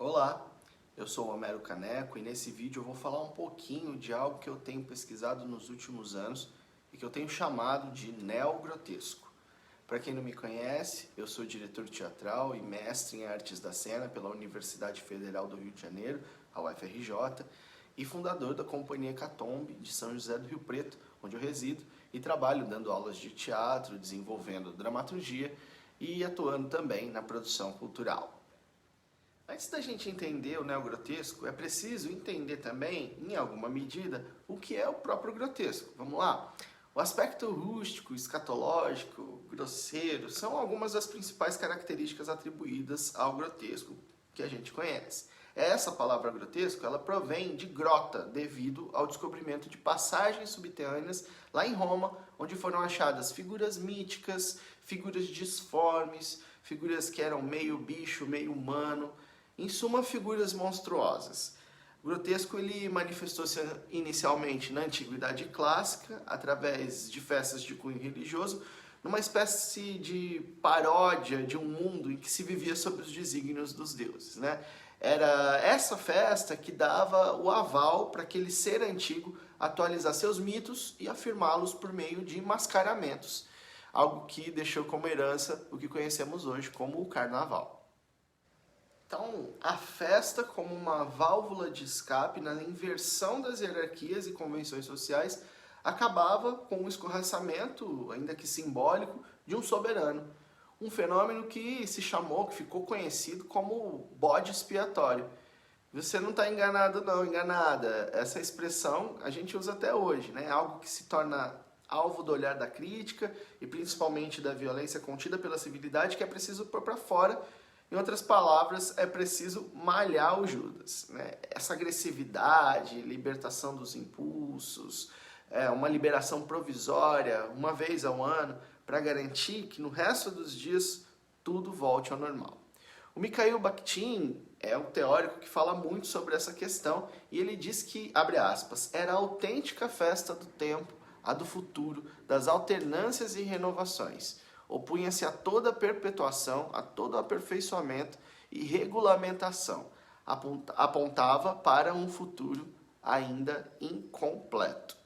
Olá, eu sou o Homero Caneco e nesse vídeo eu vou falar um pouquinho de algo que eu tenho pesquisado nos últimos anos e que eu tenho chamado de neogrotesco. Para quem não me conhece, eu sou diretor teatral e mestre em artes da cena pela Universidade Federal do Rio de Janeiro, a UFRJ, e fundador da Companhia Catombe de São José do Rio Preto, onde eu resido e trabalho dando aulas de teatro, desenvolvendo dramaturgia e atuando também na produção cultural. Antes da gente entender o neogrotesco, é preciso entender também, em alguma medida, o que é o próprio grotesco. Vamos lá? O aspecto rústico, escatológico, grosseiro, são algumas das principais características atribuídas ao grotesco que a gente conhece. Essa palavra grotesco, ela provém de grota, devido ao descobrimento de passagens subterrâneas lá em Roma, onde foram achadas figuras míticas, figuras disformes, figuras que eram meio bicho, meio humano, em suma, figuras monstruosas. O grotesco ele manifestou-se inicialmente na Antiguidade Clássica, através de festas de cunho religioso, numa espécie de paródia de um mundo em que se vivia sob os desígnios dos deuses, né? Era essa festa que dava o aval para aquele ser antigo atualizar seus mitos e afirmá-los por meio de mascaramentos, algo que deixou como herança o que conhecemos hoje como o Carnaval. Então, a festa como uma válvula de escape na inversão das hierarquias e convenções sociais acabava com o escorraçamento, ainda que simbólico, de um soberano. Um fenômeno que se chamou, que ficou conhecido como bode expiatório. Você não está enganado não, enganada. Essa expressão a gente usa até hoje, né? Algo que se torna alvo do olhar da crítica e principalmente da violência contida pela civilidade que é preciso pôr para fora. Em outras palavras, é preciso malhar o Judas, né? Essa agressividade, libertação dos impulsos, uma liberação provisória, uma vez ao ano, para garantir que no resto dos dias tudo volte ao normal. O Mikhail Bakhtin é um teórico que fala muito sobre essa questão e ele diz que, abre aspas, era a autêntica festa do tempo, a do futuro, das alternâncias e renovações. Opunha-se a toda perpetuação, a todo aperfeiçoamento e regulamentação. Apontava para um futuro ainda incompleto.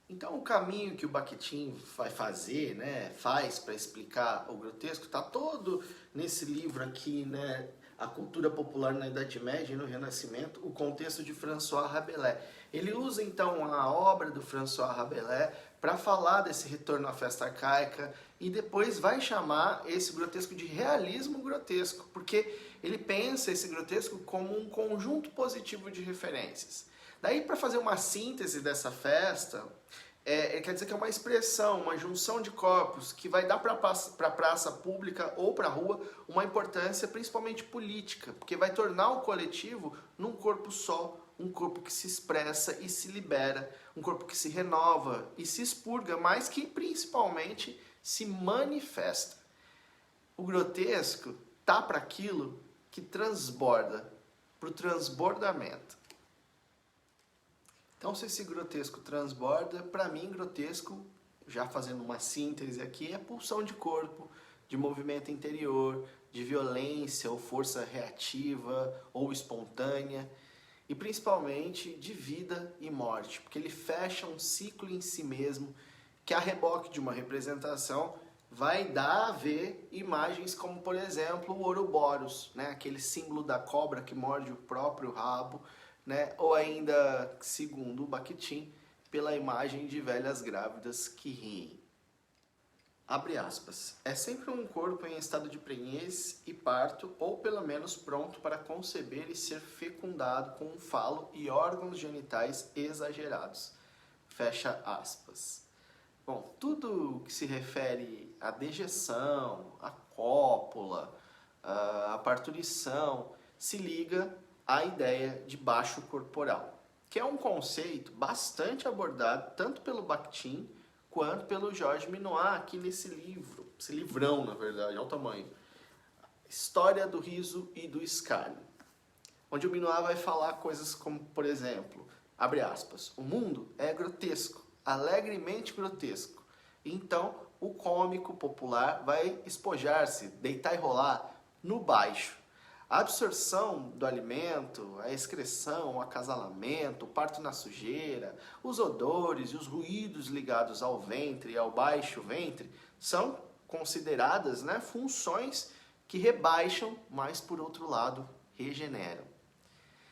Então o caminho que o Bakhtin vai fazer, né, faz para explicar o grotesco, está todo nesse livro aqui, né, A Cultura Popular na Idade Média e no Renascimento, o contexto de François Rabelais. Ele usa então a obra do François Rabelais para falar desse retorno à festa arcaica e depois vai chamar esse grotesco de realismo grotesco, porque ele pensa esse grotesco como um conjunto positivo de referências. Daí, para fazer uma síntese dessa festa, quer dizer que é uma expressão, uma junção de corpos que vai dar para a praça pública ou para a rua uma importância principalmente política, porque vai tornar o coletivo num corpo só, um corpo que se expressa e se libera, um corpo que se renova e se expurga, mas que principalmente se manifesta. O grotesco tá para aquilo que transborda, para o transbordamento. Então, se esse grotesco transborda, para mim, grotesco, já fazendo uma síntese aqui, é pulsão de corpo, de movimento interior, de violência ou força reativa ou espontânea, e principalmente de vida e morte, porque ele fecha um ciclo em si mesmo, que a reboque de uma representação vai dar a ver imagens como, por exemplo, o Ouroboros, né? Aquele símbolo da cobra que morde o próprio rabo, né? Ou ainda, segundo o Bakhtin, pela imagem de velhas grávidas que riem. Abre aspas. É sempre um corpo em estado de prenhez e parto, ou pelo menos pronto para conceber e ser fecundado com um falo e órgãos genitais exagerados. Fecha aspas. Bom, tudo que se refere à dejeção, à cópula, à parturição, se liga à ideia de baixo corporal, que é um conceito bastante abordado tanto pelo Bakhtin quanto pelo Georges Minoir aqui nesse livro, esse livrão, na verdade, olha o tamanho, História do Riso e do Escárnio, onde o Minoir vai falar coisas como, por exemplo, abre aspas, o mundo é grotesco, alegremente grotesco, então o cômico popular vai espojar-se, deitar e rolar no baixo. A absorção do alimento, a excreção, o acasalamento, o parto na sujeira, os odores e os ruídos ligados ao ventre e ao baixo ventre são consideradas, né, funções que rebaixam, mas por outro lado regeneram.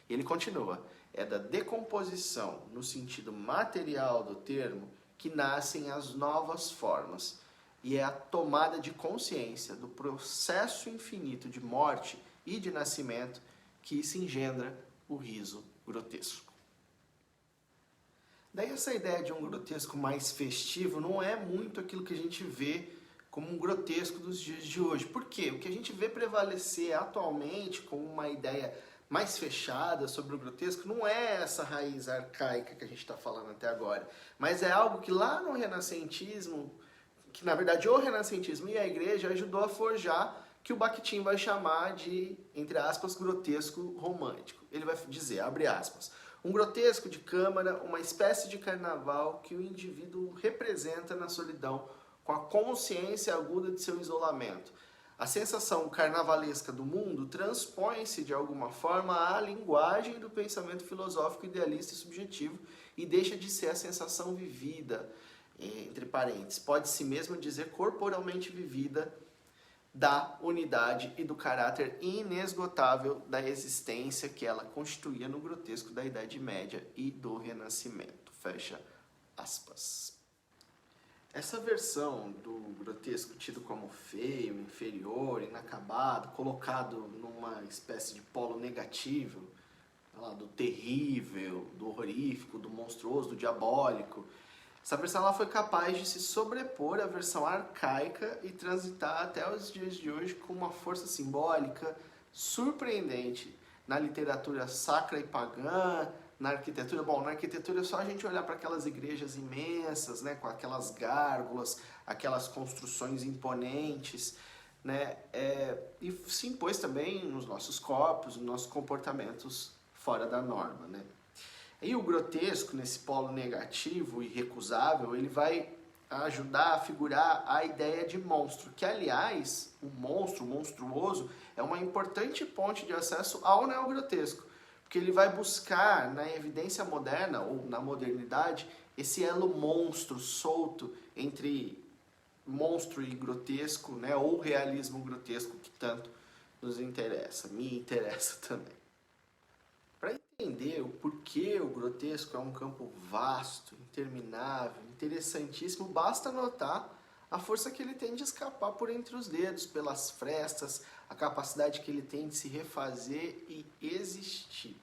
E ele continua, é da decomposição, no sentido material do termo, que nascem as novas formas, e é a tomada de consciência do processo infinito de morte e de nascimento que se engendra o riso grotesco. Daí essa ideia de um grotesco mais festivo não é muito aquilo que a gente vê como um grotesco dos dias de hoje. Por quê? O que a gente vê prevalecer atualmente como uma ideia mais fechada sobre o grotesco não é essa raiz arcaica que a gente está falando até agora, mas é algo que lá no renascentismo, que na verdade o renascentismo e a igreja ajudou a forjar, que o Bakhtin vai chamar de, entre aspas, grotesco romântico. Ele vai dizer, abre aspas, um grotesco de câmara, uma espécie de carnaval que o indivíduo representa na solidão, com a consciência aguda de seu isolamento. A sensação carnavalesca do mundo transpõe-se de alguma forma à linguagem do pensamento filosófico idealista e subjetivo e deixa de ser a sensação vivida, entre parênteses, pode-se mesmo dizer corporalmente vivida, da unidade e do caráter inesgotável da existência que ela constituía no grotesco da Idade Média e do Renascimento. Fecha aspas. Essa versão do grotesco tido como feio, inferior, inacabado, colocado numa espécie de polo negativo, do terrível, do horrorífico, do monstruoso, do diabólico, essa versão ela foi capaz de se sobrepor à versão arcaica e transitar até os dias de hoje com uma força simbólica surpreendente na literatura sacra e pagã, na arquitetura. Bom, na arquitetura é só a gente olhar para aquelas igrejas imensas, né, com aquelas gárgulas, aquelas construções imponentes, né, e se impôs também nos nossos corpos, nos nossos comportamentos fora da norma, né. E o grotesco, nesse polo negativo e recusável, ele vai ajudar a figurar a ideia de monstro, que, aliás, o monstro, o monstruoso, é uma importante ponte de acesso ao neogrotesco, porque ele vai buscar, na evidência moderna, ou na modernidade, esse elo monstro solto entre monstro e grotesco, né, ou realismo grotesco, que tanto nos interessa, me interessa também. Para entender o porquê o grotesco é um campo vasto, interminável, interessantíssimo, basta notar a força que ele tem de escapar por entre os dedos, pelas frestas, a capacidade que ele tem de se refazer e existir.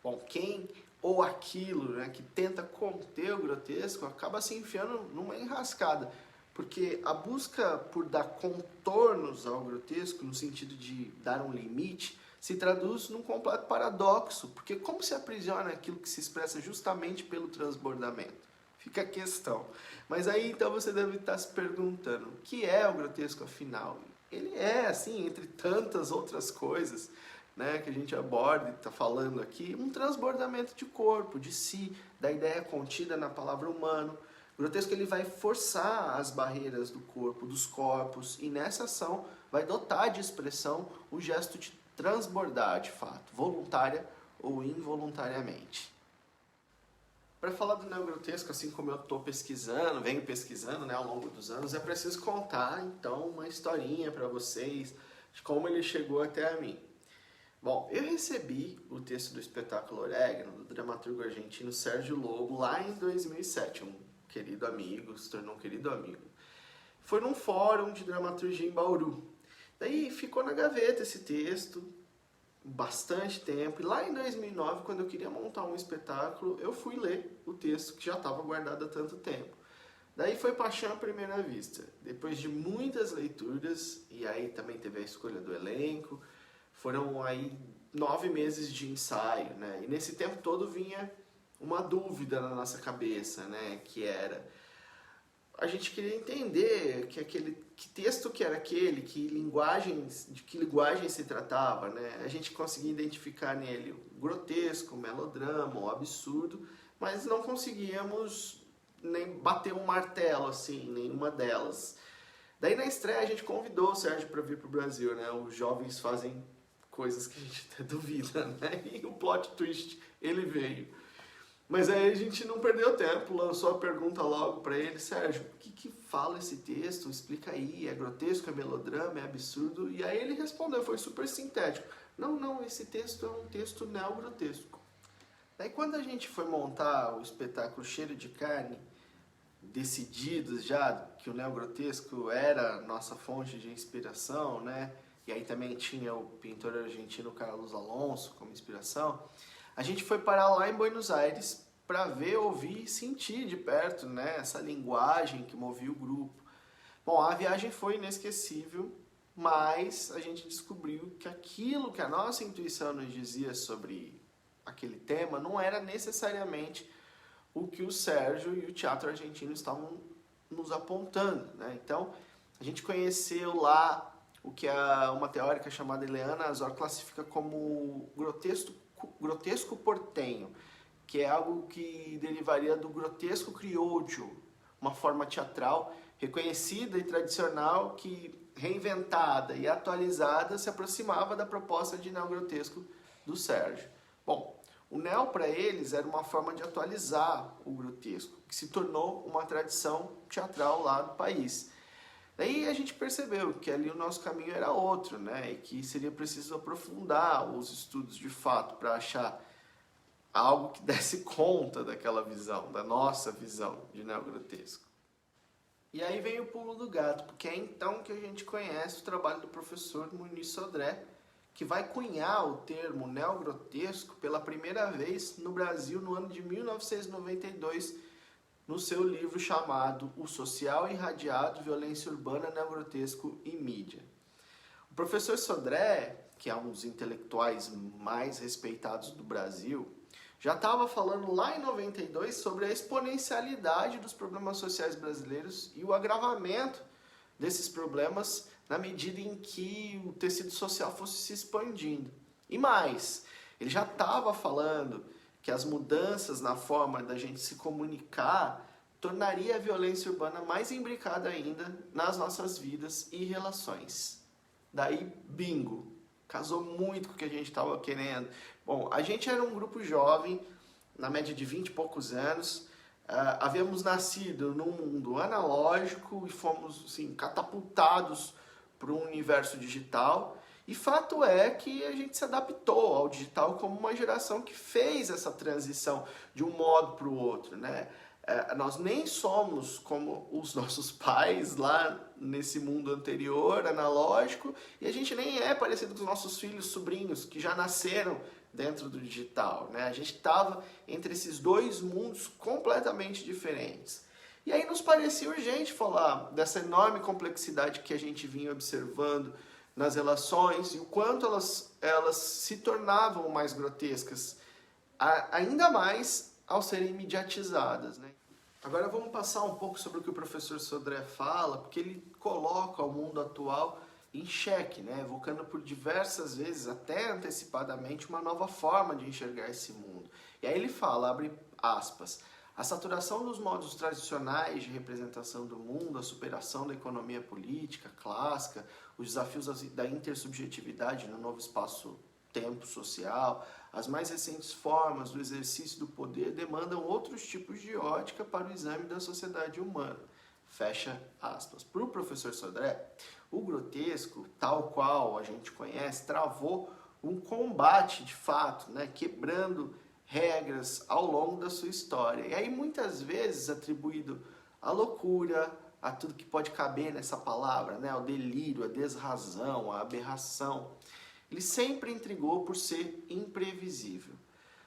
Bom, quem ou aquilo, né, que tenta conter o grotesco acaba se enfiando numa enrascada, porque a busca por dar contornos ao grotesco, no sentido de dar um limite, se traduz num completo paradoxo, porque como se aprisiona aquilo que se expressa justamente pelo transbordamento? Fica a questão. Mas aí então você deve estar se perguntando, o que é o grotesco afinal? Ele é, assim, entre tantas outras coisas, né, que a gente aborda e está falando aqui, um transbordamento de corpo, de si, da ideia contida na palavra humano. O grotesco ele vai forçar as barreiras do corpo, dos corpos, e nessa ação vai dotar de expressão o gesto de transbordar de fato, voluntária ou involuntariamente. Para falar do neogrotesco, assim como eu estou pesquisando, venho pesquisando, né, ao longo dos anos, é preciso contar então uma historinha para vocês de como ele chegou até a mim. Bom, eu recebi o texto do espetáculo Orégano, do dramaturgo argentino Sérgio Lobo, lá em 2007, um querido amigo, se tornou um querido amigo. Foi num fórum de dramaturgia em Bauru. Daí ficou na gaveta esse texto, bastante tempo, e lá em 2009, quando eu queria montar um espetáculo, eu fui ler o texto que já estava guardado há tanto tempo. Daí foi paixão à primeira vista. Depois de muitas leituras, e aí também teve a escolha do elenco, foram aí 9 meses de ensaio, né? E nesse tempo todo vinha uma dúvida na nossa cabeça, né? Que era, a gente queria entender que texto que era aquele, de que linguagem se tratava, né? A gente conseguia identificar nele o grotesco, o melodrama, o absurdo, mas não conseguíamos nem bater um martelo, assim, nenhuma delas. Daí na estreia a gente convidou o Sérgio para vir para o Brasil, né? Os jovens fazem coisas que a gente até duvida, né? E o plot twist, ele veio. Mas aí a gente não perdeu tempo, lançou a pergunta logo para ele: Sérgio, o que fala esse texto? Explica aí, é grotesco, é melodrama, é absurdo? E aí ele respondeu, foi super sintético: não, esse texto é um texto neogrotesco. Daí quando a gente foi montar o espetáculo Cheiro de Carne, decididos já que o neogrotesco era nossa fonte de inspiração, né? E aí também tinha o pintor argentino Carlos Alonso como inspiração. A gente foi parar lá em Buenos Aires para ver, ouvir e sentir de perto, né, essa linguagem que movia o grupo. Bom, a viagem foi inesquecível, mas a gente descobriu que aquilo que a nossa intuição nos dizia sobre aquele tema não era necessariamente o que o Sérgio e o teatro argentino estavam nos apontando, né? Então, a gente conheceu lá o que uma teórica chamada Eleana Azor classifica como grotesco portenho, que é algo que derivaria do grotesco criollo, uma forma teatral reconhecida e tradicional que, reinventada e atualizada, se aproximava da proposta de neogrotesco do Sérgio. Bom, o neo para eles era uma forma de atualizar o grotesco, que se tornou uma tradição teatral lá do país. Daí a gente percebeu que ali o nosso caminho era outro, né? E que seria preciso aprofundar os estudos de fato para achar algo que desse conta daquela visão, da nossa visão de neogrotesco. E aí vem o pulo do gato, porque é então que a gente conhece o trabalho do professor Muniz Sodré, que vai cunhar o termo neogrotesco pela primeira vez no Brasil no ano de 1992, no seu livro chamado O Social Irradiado, Violência Urbana, Neogrotesco e Mídia. O professor Sodré, que é um dos intelectuais mais respeitados do Brasil, já estava falando lá em 92 sobre a exponencialidade dos problemas sociais brasileiros e o agravamento desses problemas na medida em que o tecido social fosse se expandindo. E mais, ele já estava falando que as mudanças na forma da gente se comunicar tornaria a violência urbana mais imbricada ainda nas nossas vidas e relações. Daí, bingo! Casou muito com o que a gente estava querendo. Bom, a gente era um grupo jovem, na média de 20 e poucos anos. Havíamos nascido num mundo analógico e fomos assim, catapultados para um universo digital. E fato é que a gente se adaptou ao digital como uma geração que fez essa transição de um modo para o outro, né? Nós nem somos como os nossos pais lá nesse mundo anterior, analógico, e a gente nem é parecido com os nossos filhos, sobrinhos, que já nasceram dentro do digital, né? A gente estava entre esses dois mundos completamente diferentes. E aí nos parecia urgente falar dessa enorme complexidade que a gente vinha observando nas relações e o quanto elas se tornavam mais grotescas, ainda mais ao serem mediatizadas, né? Agora vamos passar um pouco sobre o que o professor Sodré fala, porque ele coloca o mundo atual em xeque, né? Evocando por diversas vezes, até antecipadamente, uma nova forma de enxergar esse mundo. E aí ele fala, abre aspas, a saturação dos modos tradicionais de representação do mundo, a superação da economia política clássica, os desafios da intersubjetividade no novo espaço-tempo social, as mais recentes formas do exercício do poder demandam outros tipos de ótica para o exame da sociedade humana. Fecha aspas. Para o professor Sodré, o grotesco, tal qual a gente conhece, travou um combate de fato, né, quebrando regras ao longo da sua história. E aí muitas vezes atribuído à loucura, a tudo que pode caber nessa palavra, né, ao delírio, à desrazão, à aberração. Ele sempre intrigou por ser imprevisível.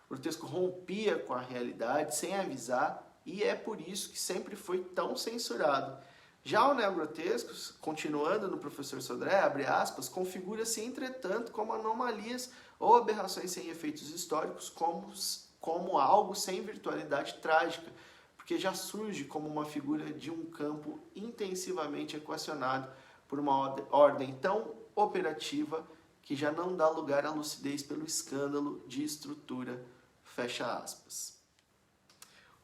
O grotesco rompia com a realidade sem avisar e é por isso que sempre foi tão censurado. Já o neogrotesco, continuando no professor Sodré, abre aspas, configura-se entretanto como anomalias ou aberrações sem efeitos históricos, como algo sem virtualidade trágica, porque já surge como uma figura de um campo intensivamente equacionado por uma ordem tão operativa que já não dá lugar à lucidez pelo escândalo de estrutura, fecha aspas.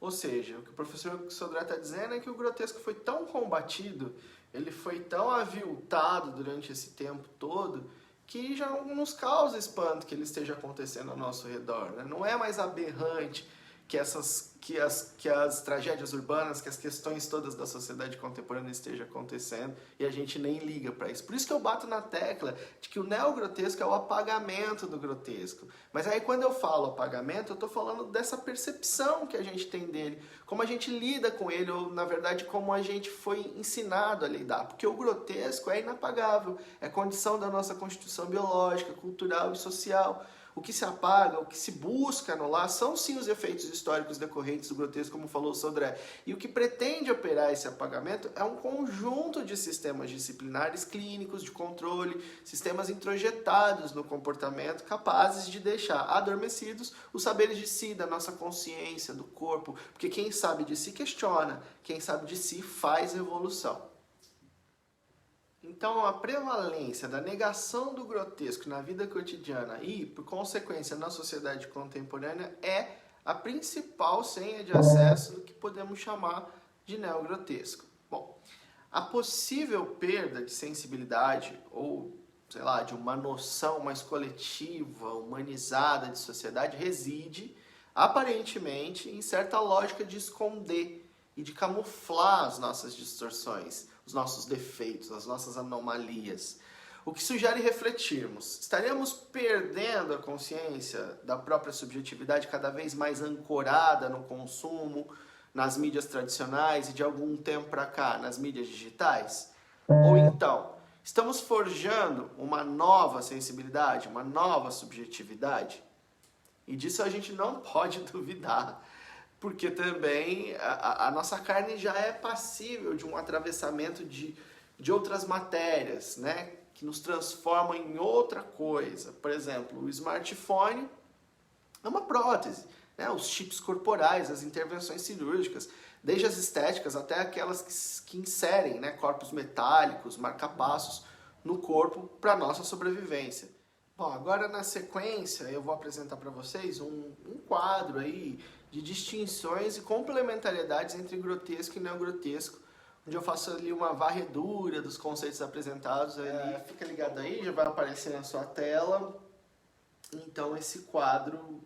Ou seja, o que o professor Sodré está dizendo é que o grotesco foi tão combatido, ele foi tão aviltado durante esse tempo todo, que já não nos causa espanto que ele esteja acontecendo ao nosso redor, né? Não é mais aberrante que as tragédias urbanas, que as questões todas da sociedade contemporânea estejam acontecendo e a gente nem liga para isso. Por isso que eu bato na tecla de que o neogrotesco é o apagamento do grotesco. Mas aí quando eu falo apagamento, eu estou falando dessa percepção que a gente tem dele, como a gente lida com ele, ou na verdade como a gente foi ensinado a lidar. Porque o grotesco é inapagável, é condição da nossa constituição biológica, cultural e social. O que se apaga, o que se busca anular são sim os efeitos históricos decorrentes do grotesco, como falou o Sodré. E o que pretende operar esse apagamento é um conjunto de sistemas disciplinares clínicos de controle, sistemas introjetados no comportamento, capazes de deixar adormecidos os saberes de si, da nossa consciência, do corpo. Porque quem sabe de si questiona, quem sabe de si faz evolução. Então, a prevalência da negação do grotesco na vida cotidiana e, por consequência, na sociedade contemporânea é a principal senha de acesso do que podemos chamar de neogrotesco. Bom, a possível perda de sensibilidade ou, sei lá, de uma noção mais coletiva, humanizada de sociedade reside, aparentemente, em certa lógica de esconder e de camuflar as nossas distorções, os nossos defeitos, as nossas anomalias. O que sugere refletirmos. Estaremos perdendo a consciência da própria subjetividade cada vez mais ancorada no consumo, nas mídias tradicionais e de algum tempo para cá, nas mídias digitais? Ou então, estamos forjando uma nova sensibilidade, uma nova subjetividade? E disso a gente não pode duvidar, porque também a nossa carne já é passível de um atravessamento de outras matérias, né, que nos transformam em outra coisa. Por exemplo, o smartphone é uma prótese, né, os chips corporais, as intervenções cirúrgicas, desde as estéticas até aquelas que inserem, né, corpos metálicos, marcapassos no corpo para a nossa sobrevivência. Bom, agora na sequência eu vou apresentar para vocês um quadro aí de distinções e complementariedades entre grotesco e neogrotesco, onde eu faço ali uma varredura dos conceitos apresentados ali. Fica ligado aí, já vai aparecer na sua tela. Então esse quadro,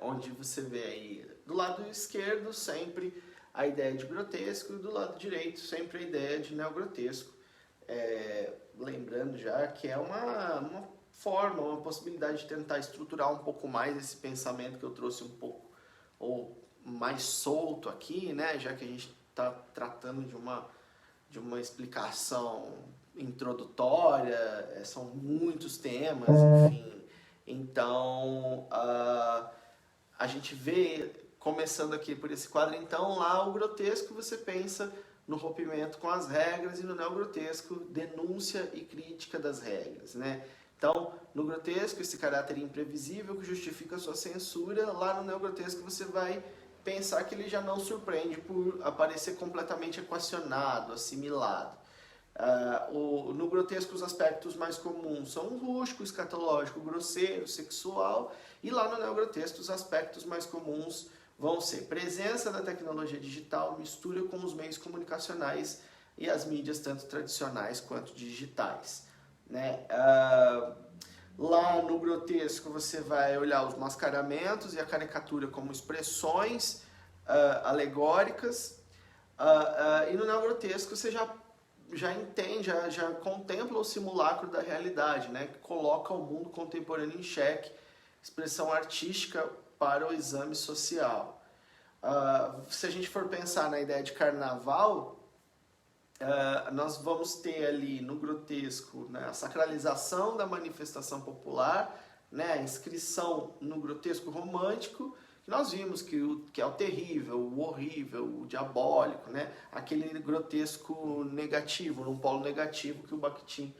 onde você vê aí do lado esquerdo sempre a ideia de grotesco e do lado direito sempre a ideia de neogrotesco. Lembrando já que é uma forma, uma possibilidade de tentar estruturar um pouco mais esse pensamento que eu trouxe um pouco ou mais solto aqui, né? Já que a gente está tratando de uma explicação introdutória, são muitos temas, enfim. Então, a gente vê, começando aqui por esse quadro, então lá o grotesco você pensa no rompimento com as regras e no neogrotesco, denúncia e crítica das regras, né? Então, no grotesco, esse caráter imprevisível que justifica a sua censura, lá no neogrotesco você vai pensar que ele já não surpreende por aparecer completamente equacionado, assimilado. No grotesco, os aspectos mais comuns são o rústico, escatológico, grosseiro, sexual, e lá no neogrotesco os aspectos mais comuns vão ser presença da tecnologia digital, mistura com os meios comunicacionais e as mídias tanto tradicionais quanto digitais, né? Lá no grotesco você vai olhar os mascaramentos e a caricatura como expressões alegóricas, e no neogrotesco você já entende, já contempla o simulacro da realidade, né? Que coloca o mundo contemporâneo em xeque, expressão artística para o exame social. Se a gente for pensar na ideia de carnaval, nós vamos ter ali no grotesco, né, a sacralização da manifestação popular, né, a inscrição no grotesco romântico, que nós vimos que é o terrível, o horrível, o diabólico, né, aquele grotesco negativo, num polo negativo que o Bakhtin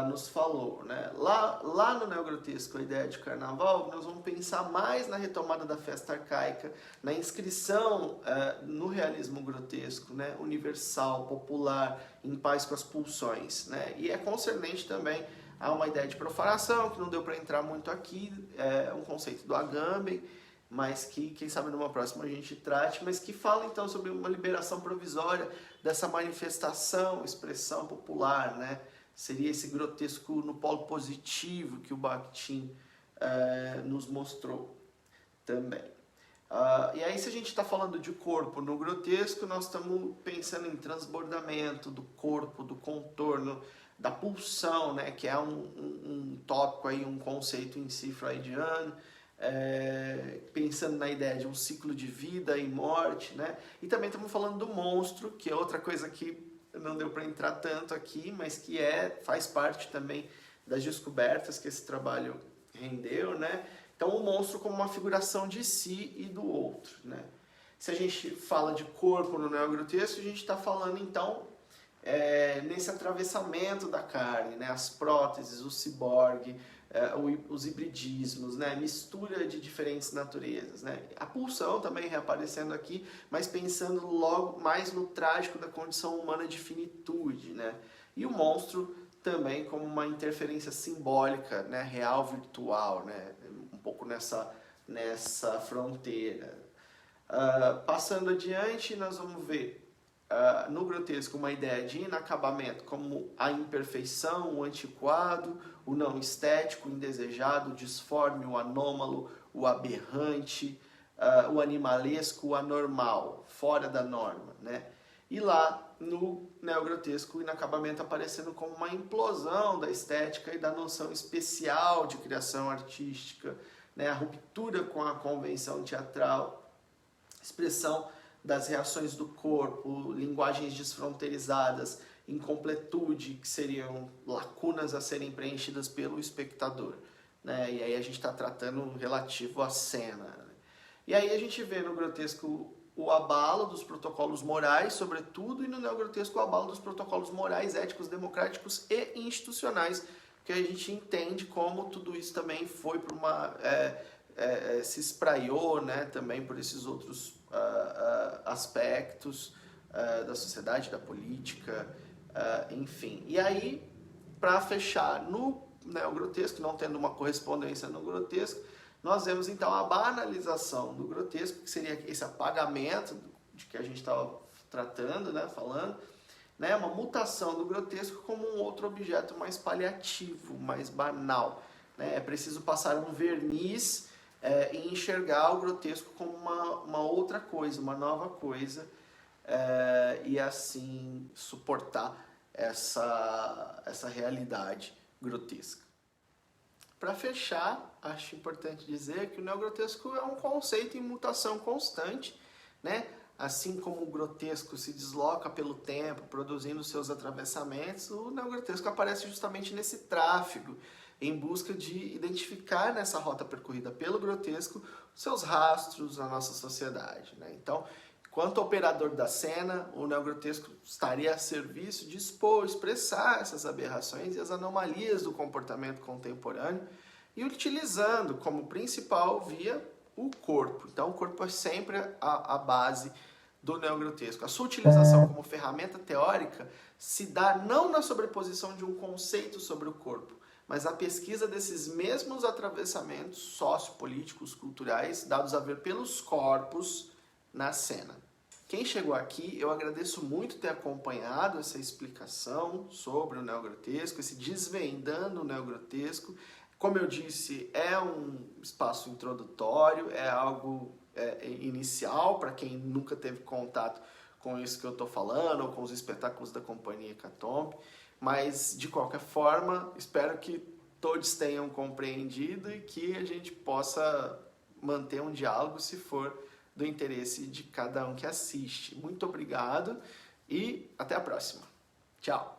nos falou, né? Lá no neogrotesco, a ideia de carnaval, nós vamos pensar mais na retomada da festa arcaica, na inscrição no realismo grotesco, né? Universal, popular, em paz com as pulsões, né? E é concernente também a uma ideia de profanação, que não deu para entrar muito aqui, é um conceito do Agamben, mas que, quem sabe, numa próxima a gente trate, mas que fala então sobre uma liberação provisória dessa manifestação, expressão popular, né? seria esse grotesco no polo positivo que o Bakhtin nos mostrou também. E aí, se a gente está falando de corpo no grotesco, nós estamos pensando em transbordamento do corpo, do contorno, da pulsão, né, que é um tópico, aí, um conceito em si freudiano, pensando na ideia de um ciclo de vida e morte, né? E também estamos falando do monstro, que é outra coisa que não deu para entrar tanto aqui, mas que faz parte também das descobertas que esse trabalho rendeu, né? Então, o monstro como uma figuração de si e do outro, né? Se a gente fala de corpo no neogrotesco, a gente está falando, então, nesse atravessamento da carne, né? As próteses, o ciborgue, os hibridismos, né? Mistura de diferentes naturezas, né? A pulsão também reaparecendo aqui, mas pensando logo mais no trágico da condição humana de finitude, né? E o monstro também como uma interferência simbólica, né? Real, virtual, né? Um pouco nessa fronteira. Passando adiante, nós vamos ver no grotesco uma ideia de inacabamento como a imperfeição, o antiquado, o não estético, o indesejado, o disforme, o anômalo, o aberrante, o animalesco, o anormal, fora da norma, né? E lá no neogrotesco o inacabamento aparecendo como uma implosão da estética e da noção especial de criação artística, né? A ruptura com a convenção teatral, expressão das reações do corpo, linguagens desfronteirizadas, incompletude, que seriam lacunas a serem preenchidas pelo espectador, né? E aí a gente está tratando relativo à cena, né? E aí a gente vê no grotesco o abalo dos protocolos morais, sobretudo, e no neogrotesco o abalo dos protocolos morais, éticos, democráticos e institucionais, que a gente entende como tudo isso também foi para uma... se espraiou, né, também por esses outros aspectos da sociedade, da política, enfim. E aí, para fechar no neogrotesco, não tendo uma correspondência no grotesco, nós vemos então a banalização do grotesco, que seria esse apagamento de que a gente estava tratando, né, falando, né, uma mutação do grotesco como um outro objeto mais paliativo, mais banal, né? É preciso passar um verniz e enxergar o grotesco como uma outra coisa, uma nova coisa, e assim suportar essa realidade grotesca. Para fechar, acho importante dizer que o neogrotesco é um conceito em mutação constante, né? Assim como o grotesco se desloca pelo tempo, produzindo seus atravessamentos, o neogrotesco aparece justamente nesse tráfego, em busca de identificar nessa rota percorrida pelo grotesco seus rastros na nossa sociedade, né? Então, enquanto operador da cena, o neogrotesco estaria a serviço de expor, expressar essas aberrações e as anomalias do comportamento contemporâneo e utilizando como principal via o corpo. Então, o corpo é sempre a base do neogrotesco. A sua utilização como ferramenta teórica se dá não na sobreposição de um conceito sobre o corpo, mas a pesquisa desses mesmos atravessamentos sociopolíticos, culturais, dados a ver pelos corpos na cena. Quem chegou aqui, eu agradeço muito ter acompanhado essa explicação sobre o neogrotesco, esse desvendando o neogrotesco. Como eu disse, é um espaço introdutório, é algo inicial para quem nunca teve contato com isso que eu estou falando, ou com os espetáculos da Companhia Hecatombe. Mas, de qualquer forma, espero que todos tenham compreendido e que a gente possa manter um diálogo se for do interesse de cada um que assiste. Muito obrigado e até a próxima. Tchau!